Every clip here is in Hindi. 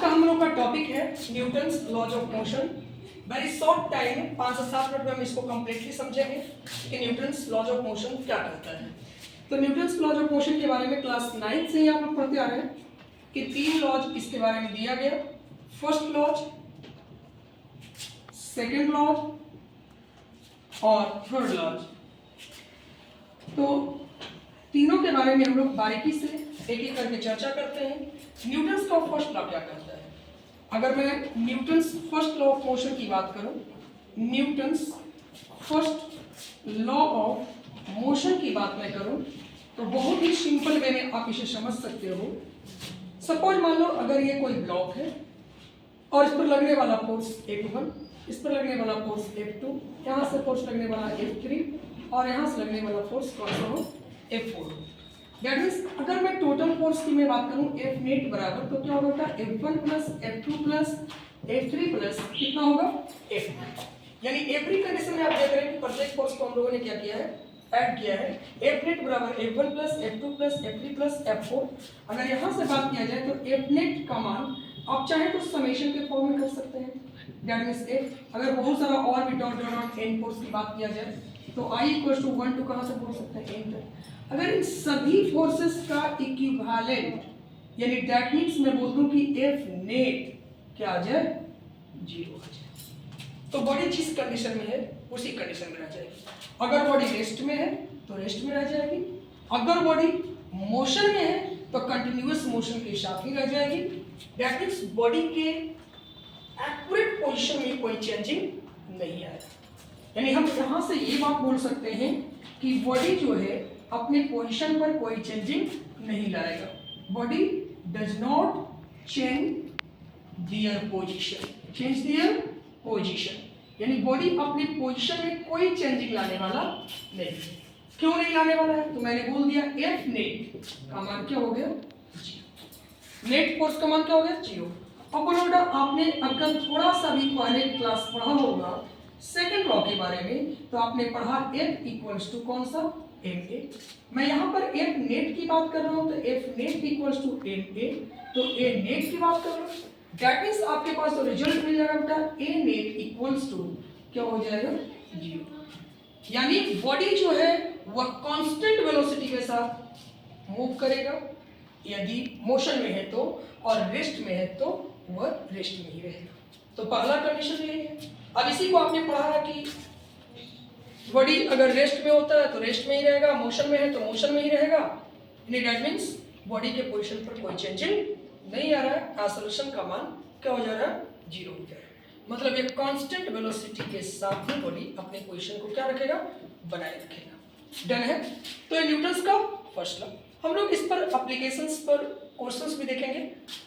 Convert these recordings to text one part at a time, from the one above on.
का हम लोग का टॉपिक है Newton's laws of motion. Very short time में 5 से 7 मिनट में हम इसको कंप्लीटली समझेंगे कि न्यूटन्स लॉज ऑफ मोशन क्या कहता है। तो न्यूटन्स लॉज ऑफ मोशन के बारे में क्लास 9 से ही आप लोग पढ़ते आ रहे हैं कि 3 लॉज इसके बारे में दिया गया, फर्स्ट लॉज, सेकेंड लॉज और थर्ड लॉज। तो तीनों के बारे में हम लोग बारीकी से एक एक करके चर्चा करते हैं। न्यूटन्स का फर्स्ट लॉ क्या कहता है? अगर मैं Newton's first law of motion की बात करूं, Newton's first law of motion की बात मैं करूं तो बहुत ही सिंपल वे में आप इसे समझ सकते हो। सपोज मान लो अगर ये कोई ब्लॉक है और इस पर लगने वाला फोर्स F1, इस पर लगने वाला फोर्स F2, यहाँ से फोर्स लगने वाला F3 और यहाँ से लगने वाला फोर्स कौन सा हो? F4। दैट मीन्स अगर मैं टोटल फोर्स की मैं बात करूं F नेट बराबर तो क्या होगा? F1 plus F2 plus F3 plus कितना होगा? F। यानी एवरी कंडीशन में आप देख रहे हैं कि प्रत्येक फोर्स को हम लोगों ने क्या किया है? ऐड किया है। F नेट बराबर F1 plus F2 plus F3 plus F4। अगर यहाँ से बात किया जाए तो F नेट का मान आप चाहे तो समेशन के फॉर्म में कर सकते हैं। दैट मीन्स F अगर बहुत सारा और भी डॉट डॉट n फोर्स की बात किया जाए तो I इक्वल टू 1 टू कहाँ से बोल सकते हैं? n तक। अगर इन सभी फोर्सेस का इक्विवेलेंट यानी दैट मीन्स मैं बोल दूं कि F नेट क्या आ जाए? 0 आ जाए। तो बॉडी जिस कंडीशन में है उसी कंडीशन में रह जाएगी। अगर बॉडी रेस्ट में है तो रेस्ट में रह जाएगी, अगर बॉडी मोशन में है तो कंटिन्यूअस मोशन के साथ ही रह जाएगी। दैट मीन्स बॉडी के एक्यूरेट पोजीशन में कोई चेंजिंग नहीं आएगा। यानी हम यहाँ से ये बात बोल सकते हैं कि बॉडी जो है अपने पोजीशन पर कोई चेंजिंग नहीं लाएगा। Body does not change their position, change their position, यानी बॉडी अपने पोजीशन में कोई चेंजिंग लाने वाला नहीं। क्यों नहीं लाने वाला है? तो मैंने बोल दिया F नेट का मान क्या हो गया? 0। नेट फोर्स का मान क्या हो गया? 0। अब बोलो आपने अगर थोड़ा सा भी पहले क्लास पढ़ा होगा सेकंड लॉ के बारे में तो आपने पढ़ा F इक्वल्स टू कौन सा? ma। मैं यहाँ पर F नेट की बात कर रहा हूँ तो F net equals to ma, तो A नेट की बात कर रहा हूँ। दैट मीन्स आपके पास तो रिजल्ट मिल जाएगा बेटा A नेट इक्वल्स टू क्या हो जाएगा? 0। यानी बॉडी जो है वह कांस्टेंट वेलोसिटी के साथ मूव करेगा यदि मोशन में है तो, और रेस्ट में है तो वह रेस्ट में ही रहेगा। तो पहला कंडीशन यही है। अब इसी को आपने पढ़ा है कि बॉडी अगर रेस्ट में होता है तो रेस्ट में ही रहेगा, मोशन में है तो मोशन में ही रहेगा। दैट मीन्स बॉडी के पोजीशन पर कोई चेंजिंग नहीं आ रहा है। एक्सेलरेशन का मान क्या हो जा रहा है? 0 हो जा रहा है। मतलब एक कांस्टेंट वेलोसिटी के साथ ही बॉडी अपने पोजीशन को क्या रखेगा? बनाए रखेगा। डन है। तो ये न्यूटन्स का फर्स्ट लॉ। हम लोग इस पर एप्लीकेशंस पर क्वेश्चंस भी देखेंगे,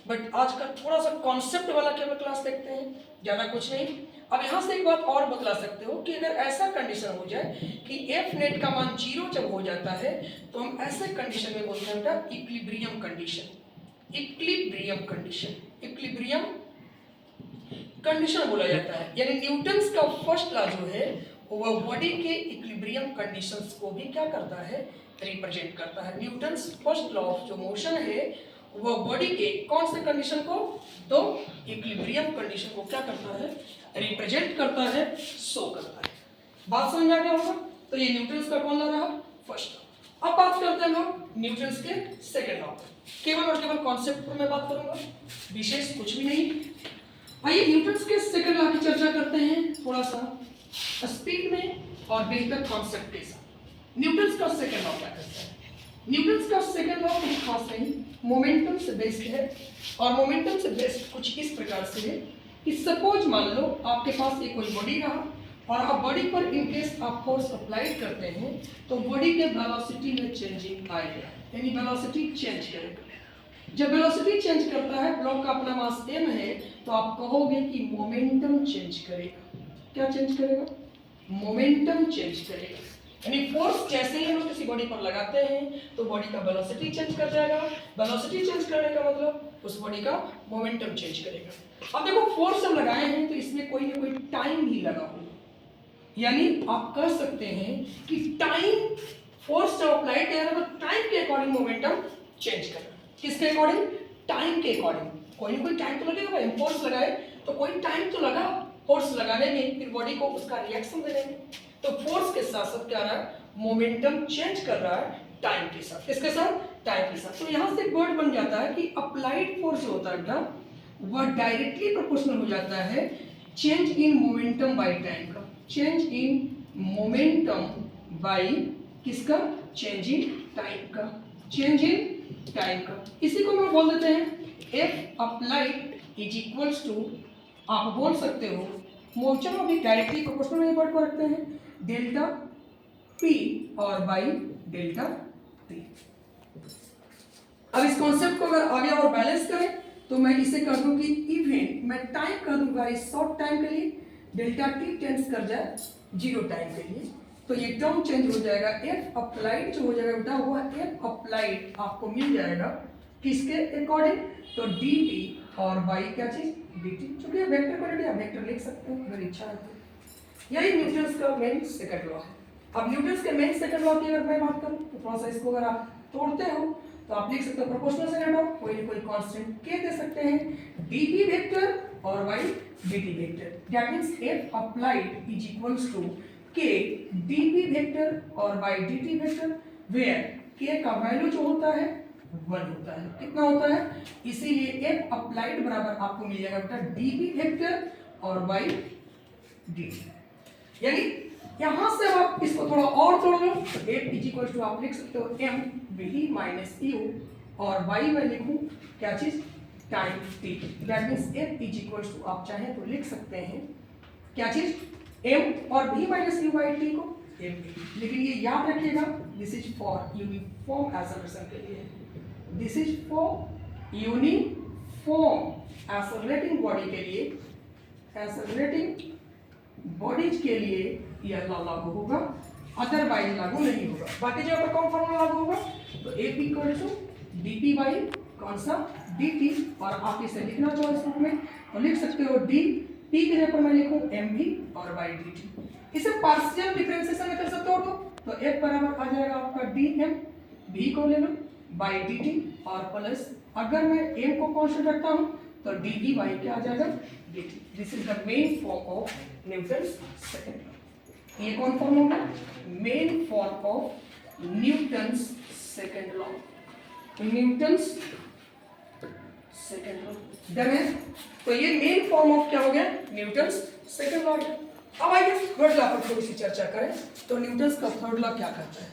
बट आज का थोड़ा सा कॉन्सेप्ट वाला केवल क्लास देखते हैं, ज़्यादा कुछ नहीं। अब यहाँ से एक बात और बतला सकते हो कि अगर ऐसा कंडीशन हो जाए कि F नेट का मान 0 जब हो जाता है तो हम ऐसे कंडीशन में बोलते हैं बेटा equilibrium condition. Equilibrium condition, equilibrium condition बोला जाता है। यानी न्यूटन्स का फर्स्ट लॉ जो है वह बॉडी के इक्विलिब्रियम कंडीशंस को भी क्या करता है? रिप्रेजेंट करता है। न्यूटन्स फर्स्ट लॉ ऑफ जो मोशन है वह बॉडी के कौन से कंडीशन को? तो इक्विलिब्रियम कंडीशन को क्या करता है? रिप्रेजेंट करता है, शो करता है। बात समझ में आ गया होगा? तो ये न्यूटन्स का कौन लॉ रहा? First law. अब बात करते हैं लोग न्यूटन्स के सेकेंड लॉ। केवल और केवल कॉन्सेप्ट पर मैं बात करूंगा, विशेष कुछ भी नहीं। आइए न्यूटन्स के सेकेंड लॉ की चर्चा करते हैं थोड़ा सा स्पीड में और बेहतर कॉन्सेप्ट के साथ। न्यूटन्स का सेकेंड लॉ क्या कहता है? न्यूटन्स का सेकेंड लॉ कुछ खास नहीं, मोमेंटम से बेस्ड है। और मोमेंटम से बेस्ड कुछ इस प्रकार से है कि सपोज मान लो आपके पास एक कोई बॉडी रहा और आप बॉडी पर इनकेस आप फोर्स अप्लाइड करते हैं तो बॉडी के वेलोसिटी में चेंजिंग आएगा, यानी वेलोसिटी चेंज करेगा। जब वेलोसिटी चेंज करता है, ब्लॉक का अपना मास m है, तो आप कहोगे कि मोमेंटम चेंज करेगा। क्या चेंज करेगा? मोमेंटम चेंज करेगा। यानी फोर्स जैसे ही हम लोग किसी बॉडी पर लगाते हैं तो बॉडी का वेलोसिटी चेंज कर जाएगा। वेलोसिटी चेंज करने का मतलब उस बॉडी का मोमेंटम चेंज करेगा। अब देखो फोर्स हम लगाए हैं तो इसमें कोई ना कोई टाइम भी लगा होगा, यानी आप कह सकते हैं कि टाइम फोर्स जब अप्लाई किया तो टाइम के अकॉर्डिंग मोमेंटम चेंज करना। किसके अकॉर्डिंग? टाइम के अकॉर्डिंग। कोई ना कोई टाइम तो लगेगा भाई, फोर्स लगाए तो कोई टाइम तो लगा फोर्स लगाने में, फिर बॉडी को उसका रिएक्शन देने में। तो फोर्स के साथ साथ क्या रहा है, मोमेंटम चेंज कर रहा है टाइम के साथ। किसके साथ, टाइम के साथ। तो यहाँ से वर्ड बन जाता है कि अप्लाइड फोर्स जो होता है ना, वह डायरेक्टली प्रोपोर्शनल हो जाता है change in momentum by time का। चेंज इन मोमेंटम बाय किसका, चेंज इन टाइम का, चेंज इन टाइम का। इसी को हम बोल देते हैं F applied is equals to, आप बोल सकते हो मोचन अभी डायरेक्टली प्रोपोर्शनल में वर्ड को रखते हैं, डेल्टा P और बाई डेल्टा T। अब इस कॉन्सेप्ट को अगर आगे और बैलेंस करें तो मैं इसे कर दूं कि इवेंट, मैं टाइम कर दूंगा इस शॉर्ट टाइम के लिए, डेल्टा T टेंस कर जाए 0 टाइम के लिए, तो ये टर्म चेंज हो जाएगा। F अप्लाइड जो हो जाएगा बेटा, हुआ F अप्लाइड आपको मिल जाएगा किसके अकॉर्डिंग, तो dt और बाई क्या चीज, dt। चूंकि वेक्टर क्वांटिटी आप वेक्टर लिख सकते हैं अगर इच्छा है तो। यही न्यूटन्स का मेन सेकंड लॉ है। अब न्यूटन्स के मेन सेकंड लॉ की अगर मैं बात करूं तो थोड़ा सा इसको अगर आप तोड़ते हो तो आप लिख सकते हो प्रोपोर्शनल सेकंड लॉ, कोई ना कोई कांस्टेंट k दे सकते हैं, dt वेक्टर और y dt vector. That means F applied is equals to k dp vector और y dt vector, where k का वैल्यू जो होता है 1 होता है। कितना होता है, इसीलिए F अप्लाइड बराबर आपको मिल जाएगा बेटा dp वेक्टर और y dt। यानी यहां से आप इसको थोड़ा और तोड़ लो, F इज इक्वल टू आप लिख सकते हो m v माइनस u और y में लिखूं क्या चीज, time t। That means F is equal to आप चाहें तो लिख सकते हैं क्या चीज, m और v minus u by t को m, लेकिन ये याद रखिएगा this is for uniform acceleration के लिए, this is for uniform accelerating body के लिए, एक्सेलरेटिंग बॉडीज के लिए यह लॉ लागू होगा, अदरवाइज लागू नहीं होगा। बाकी जगह पर कौन फॉर्मूला लागू होगा, तो F equal to dp by कौन सा dt, और आप इसे लिखना चाहो इस रूप में तो लिख सकते हो d, p के जगह पर मैं लिखूं mv और y dt। इसे पार्शियल डिफरेंशिएशन मेथड से तोड़ दो तो F बराबर आ जाएगा आपका dm, v को ले लो बाई dt और प्लस, अगर मैं m को कांस्टेंट रखता हूं तो dv बाई क्या आ जाएगा dt। This is the main form of Newton's second law. ये कौन फॉर्म होगा, main form of Newton's second law, Newton's second law. Done है, तो ये मेन फॉर्म ऑफ क्या हो गया, न्यूटन्स सेकंड लॉ। अब आइए थर्ड लॉ पर थोड़ी सी चर्चा करें। तो न्यूटन्स का थर्ड लॉ क्या कहता है,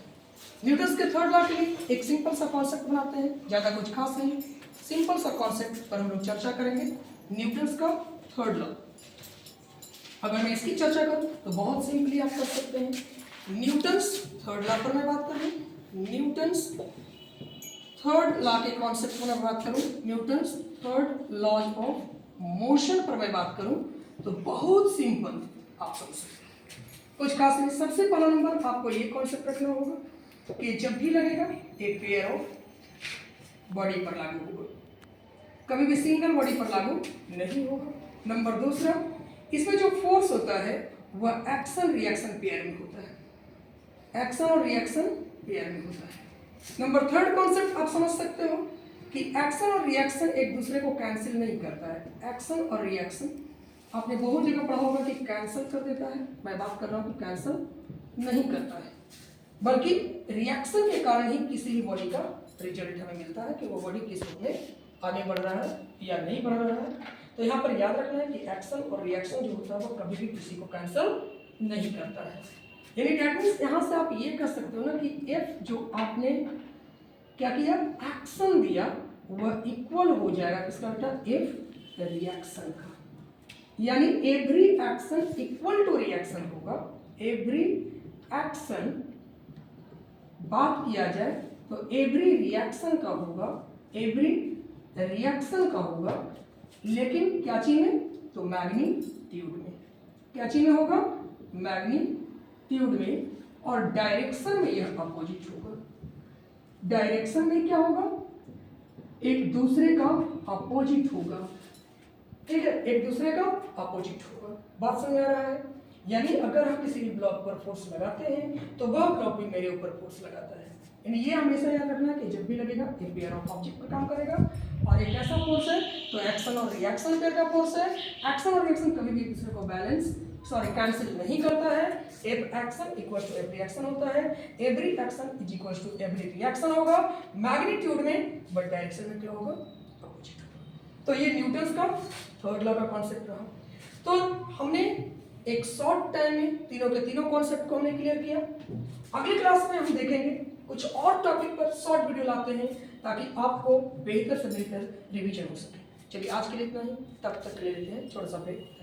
न्यूटन्स के थर्ड लॉ के लिए एक सिंपल सा कॉन्सेप्ट बनाते हैं, ज्यादा कुछ खास नहीं, सिंपल सा कॉन्सेप्ट पर हम लोग चर्चा करेंगे। न्यूटन्स का थर्ड लॉ, अगर मैं इसकी चर्चा करूं तो बहुत सिंपली आप कर सकते हैं। न्यूटन्स थर्ड लॉ पर मैं बात करूं, न्यूटन्स थर्ड लॉ के कॉन्सेप्ट पर मैं बात करूं, Newton's third law of motion पर मैं बात करूं तो बहुत सिंपल आप समझ सकते हैं, कुछ खास नहीं। सबसे पहला नंबर आपको ये कॉन्सेप्ट रखना होगा कि जब भी लगेगा एक पेयर ऑफ बॉडी पर लागू होगा, कभी भी सिंगल बॉडी पर लागू नहीं होगा। नंबर दूसरा, इसमें जो फोर्स होता है वह एक्शन रिएक्शन पेयर में होता है, एक्शन और रिएक्शन पेयर में होता है। नंबर थर्ड कॉन्सेप्ट आप समझ सकते हो कि एक्शन और रिएक्शन एक दूसरे को कैंसिल नहीं करता है। एक्शन और रिएक्शन आपने बहुत जगह पढ़ा होगा कि कैंसिल कर देता है, मैं बात कर रहा हूँ कि कैंसिल नहीं करता है, बल्कि रिएक्शन के कारण ही किसी भी बॉडी का रिजल्ट हमें मिलता है कि वो बॉडी किस रूप में आगे बढ़ रहा है या नहीं बढ़ रहा है। तो यहाँ पर याद रखना है कि एक्शन और रिएक्शन जो होता है वो कभी भी किसी को कैंसिल नहीं करता है। यानी दैट मींस यहाँ से आप ये कह सकते हो ना कि F जो आपने क्या किया, एक्शन दिया, वह इक्वल हो जाएगा किसका बेटा, F रिएक्शन का। यानी every action equal to reaction होगा। एवरी एक्शन बात किया जाए तो एवरी रिएक्शन का होगा, एवरी रिएक्शन का होगा, लेकिन क्या चीज में, तो मैग्नीट्यूड में। क्या चीज में होगा, मैग्नीट्यूड में, और डायरेक्शन में यह अपोजिट होगा। डायरेक्शन में क्या होगा, एक दूसरे का अपोजिट होगा, ठीक है, एक दूसरे का अपोजिट होगा। बात समझ आ रहा है। यानी अगर हम किसी भी ब्लॉक पर फोर्स लगाते हैं तो वह ब्लॉक भी मेरे ऊपर फोर्स लगाता है। यानी ये हमेशा याद रखना कि जब भी लगेगा एक पेयर ऑफ ऑब्जेक्ट पर काम करेगा, और एक ऐसा फोर्स है तो एक्शन और रिएक्शन पेयर का फोर्स है। एक्शन और रिएक्शन कभी भी एक दूसरे को कैंसिल नहीं करता है। F action equal to F reaction होता है, every action is equal to every reaction होगा मैग्नीट्यूड में, बट डायरेक्शन में क्या होगा, अपोजिट। तो ये न्यूटन्स का थर्ड लॉ का कॉन्सेप्ट रहा। तो हमने एक शॉर्ट टाइम में तीनों के तीनों कॉन्सेप्ट को हमने क्लियर किया। अगली क्लास में हम देखेंगे कुछ और टॉपिक पर शॉर्ट वीडियो लाते हैं ताकि आपको बेहतर से बेहतर रिवीजन हो सके। चलिए आज के लिए इतना ही, तब तक ले लेते हैं थोड़ा सा ब्रेक।